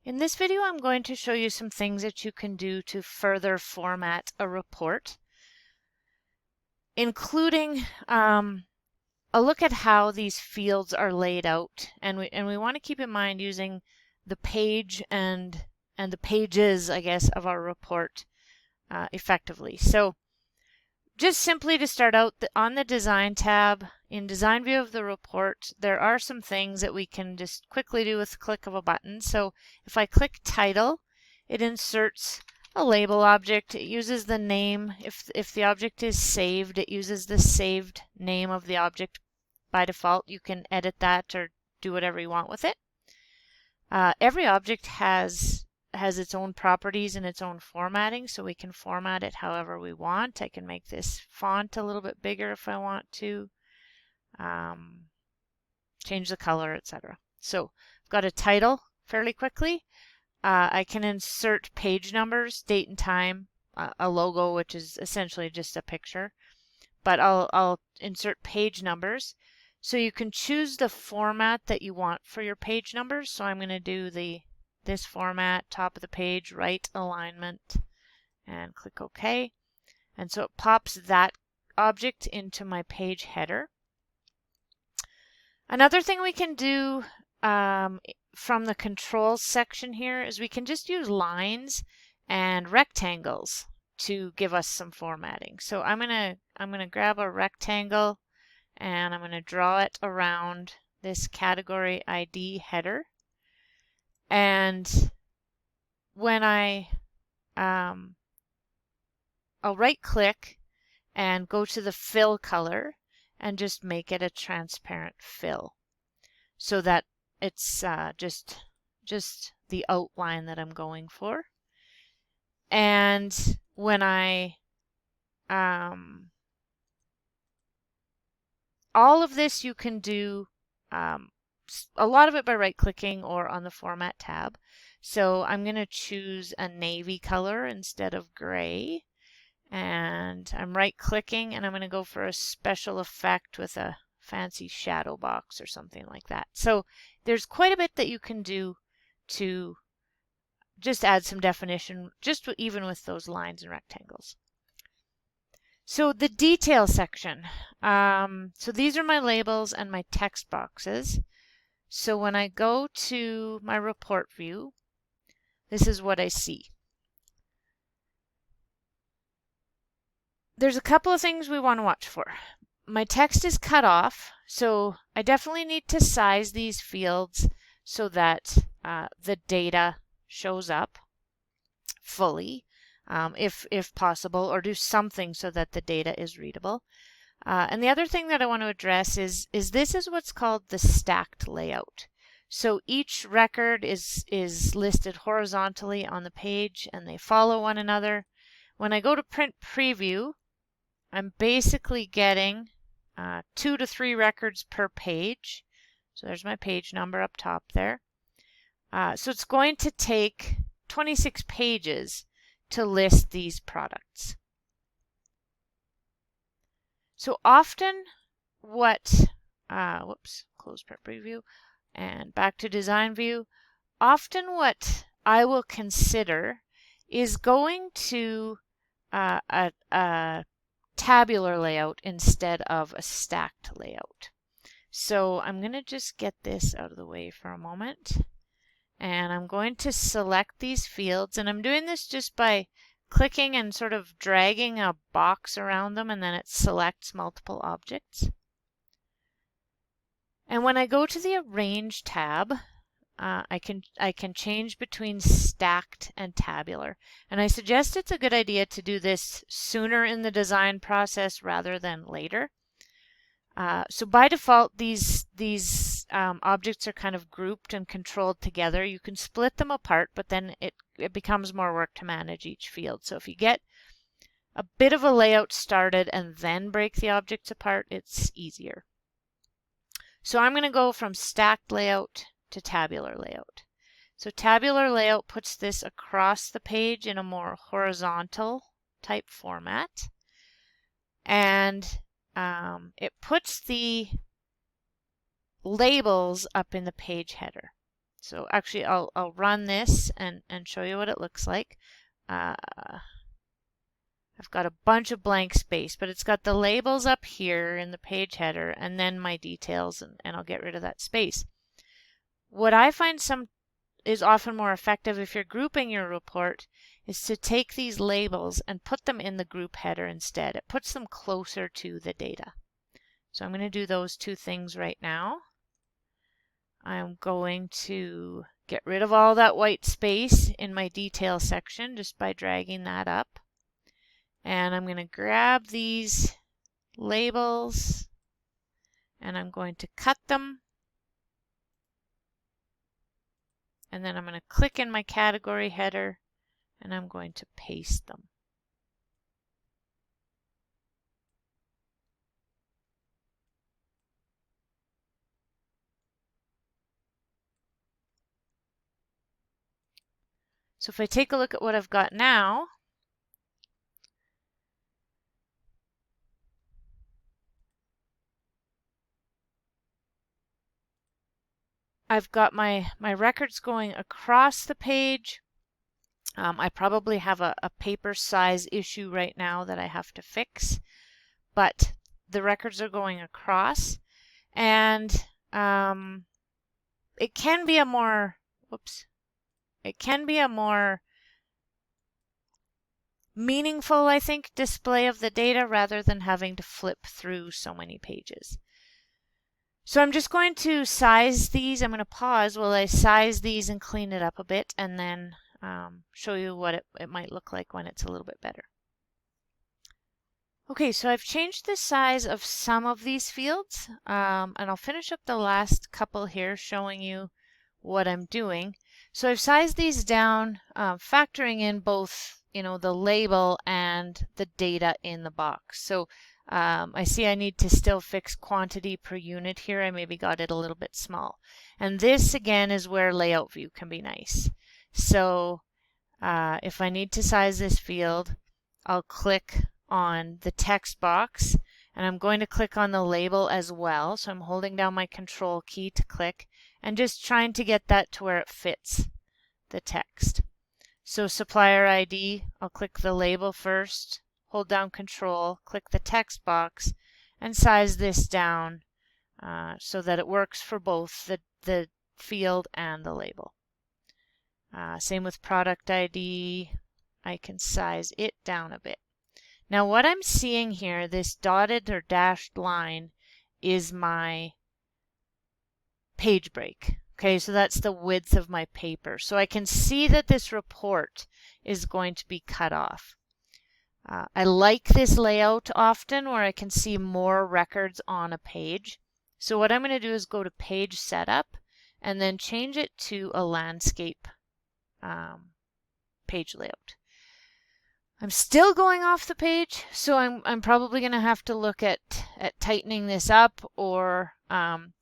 In this video, I'm going to show you some things that you can do to further format a report, including a look at how these fields are laid out. And we want to keep in mind using the page and the pages, I guess, of our report effectively. So just simply to start out, on the Design tab, in Design View of the report, there are some things that we can just quickly do with the click of a button. So if I click Title, it inserts a label object. It uses the name. If the object is saved, it uses the saved name of the object by default. You can edit that or do whatever you want with it. Every object has its own properties and its own formatting, so we can format it however we want. I can make this font a little bit bigger if I want to, change the color, etc. So I've got a title fairly quickly. I can insert page numbers, date and time, a logo, which is essentially just a picture, but I'll insert page numbers. So you can choose the format that you want for your page numbers. So I'm going to do this format, top of the page, right alignment, and click OK. And so it pops that object into my page header. Another thing we can do from the controls section here is we can just use lines and rectangles to give us some formatting. So I'm gonna grab a rectangle and I'm gonna draw it around this category ID header. And when I'll right click and go to the fill color and just make it a transparent fill so that it's just the outline that I'm going for. And when all of this you can do a lot of it by right-clicking or on the Format tab. So I'm going to choose a navy color instead of gray. And I'm right-clicking and I'm going to go for a special effect with a fancy shadow box or something like that. So there's quite a bit that you can do to just add some definition, just even with those lines and rectangles. So the detail section. So these are my labels and my text boxes. So when I go to my report view, this is what I see. There's a couple of things we want to watch for. My text is cut off, so I definitely need to size these fields so that the data shows up fully, if possible, or do something so that the data is readable. And the other thing that I want to address is this is what's called the stacked layout. So each record is listed horizontally on the page and they follow one another. When I go to print preview, I'm basically getting 2 to 3 records per page. So there's my page number up top there. So it's going to take 26 pages to list these products. So often what, close print preview and back to design view, often what I will consider is going to a tabular layout instead of a stacked layout. So I'm going to just get this out of the way for a moment. And I'm going to select these fields. And I'm doing this just by clicking and sort of dragging a box around them, and then it selects multiple objects. And when I go to the Arrange tab, I can change between stacked and tabular. And I suggest it's a good idea to do this sooner in the design process rather than later. So by default, these objects are kind of grouped and controlled together. You can split them apart, but then it becomes more work to manage each field. So if you get a bit of a layout started and then break the objects apart, it's easier. So I'm going to go from stacked layout to tabular layout. So tabular layout puts this across the page in a more horizontal type format. And it puts the labels up in the page header. So actually I'll run this and show you what it looks like. I've got a bunch of blank space, but it's got the labels up here in the page header and then my details, and I'll get rid of that space. What I find is often more effective if you're grouping your report is to take these labels and put them in the group header instead. It puts them closer to the data. So I'm going to do those two things right now. I'm going to get rid of all that white space in my detail section just by dragging that up. And I'm going to grab these labels and I'm going to cut them. And then I'm going to click in my category header and I'm going to paste them. So if I take a look at what I've got now, I've got my records going across the page. I probably have a paper size issue right now that I have to fix, but the records are going across, and it can be a more, meaningful, I think, display of the data rather than having to flip through so many pages. So I'm just going to size these. I'm going to pause while I size these and clean it up a bit, and then show you what it might look like when it's a little bit better. Okay, so I've changed the size of some of these fields, and I'll finish up the last couple here showing you what I'm doing. So I've sized these down, factoring in both, the label and the data in the box. So I see I need to still fix quantity per unit here. I maybe got it a little bit small. And this again is where layout view can be nice. So if I need to size this field, I'll click on the text box and I'm going to click on the label as well. So I'm holding down my control key to click and just trying to get that to where it fits the text. So supplier ID, I'll click the label first, hold down control, click the text box, and size this down so that it works for both the field and the label. Same with product ID, I can size it down a bit. Now what I'm seeing here, this dotted or dashed line, is my page break. Okay, so that's the width of my paper. So I can see that this report is going to be cut off. I like this layout often where I can see more records on a page. So what I'm going to do is go to page setup and then change it to a landscape page layout. I'm still going off the page, so I'm probably going to have to look at tightening this up or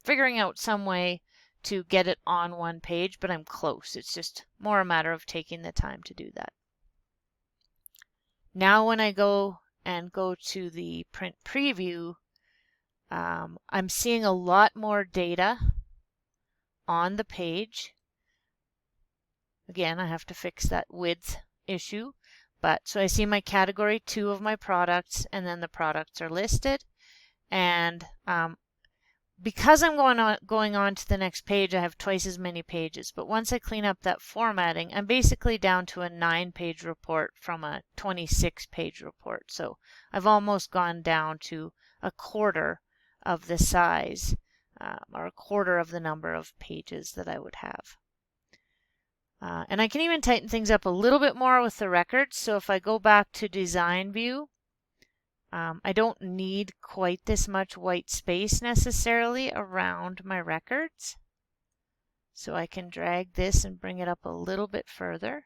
figuring out some way to get it on one page, but I'm close. It's just more a matter of taking the time to do that. Now when I go to the print preview, I'm seeing a lot more data on the page. Again, I have to fix that width issue. But so I see my category 2 of my products, and then the products are listed. And because I'm going on to the next page, I have twice as many pages. But once I clean up that formatting, I'm basically down to a 9-page report from a 26-page report. So I've almost gone down to a quarter of the size, or a quarter of the number of pages that I would have. And I can even tighten things up a little bit more with the records. So if I go back to design view, I don't need quite this much white space necessarily around my records. So I can drag this and bring it up a little bit further.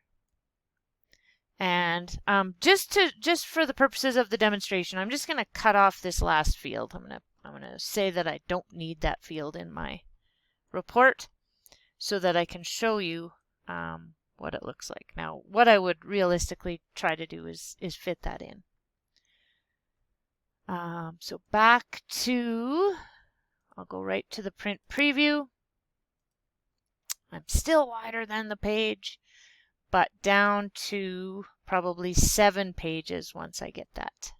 And just for the purposes of the demonstration, I'm just going to cut off this last field. I'm going to say that I don't need that field in my report so that I can show you what it looks like. Now, what I would realistically try to do is fit that in. So back to, I'll go right to the print preview. I'm still wider than the page, but down to probably 7 pages once I get that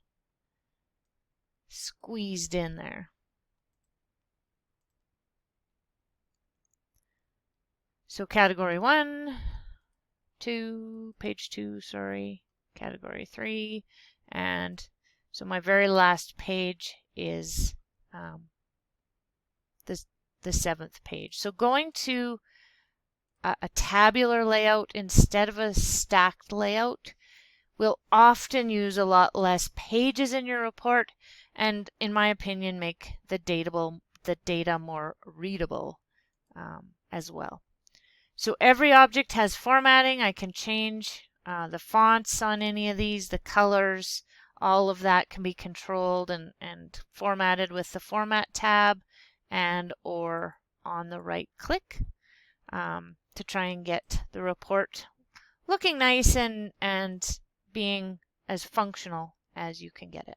squeezed in there. So category 1, 2, page 2, sorry, category 3, and so my very last page is the 7th page. So going to a tabular layout instead of a stacked layout will often use a lot less pages in your report, and in my opinion make the data more readable as well. So every object has formatting. I can change the fonts on any of these, the colors, all of that can be controlled and formatted with the Format tab and or on the right click to try and get the report looking nice and being as functional as you can get it.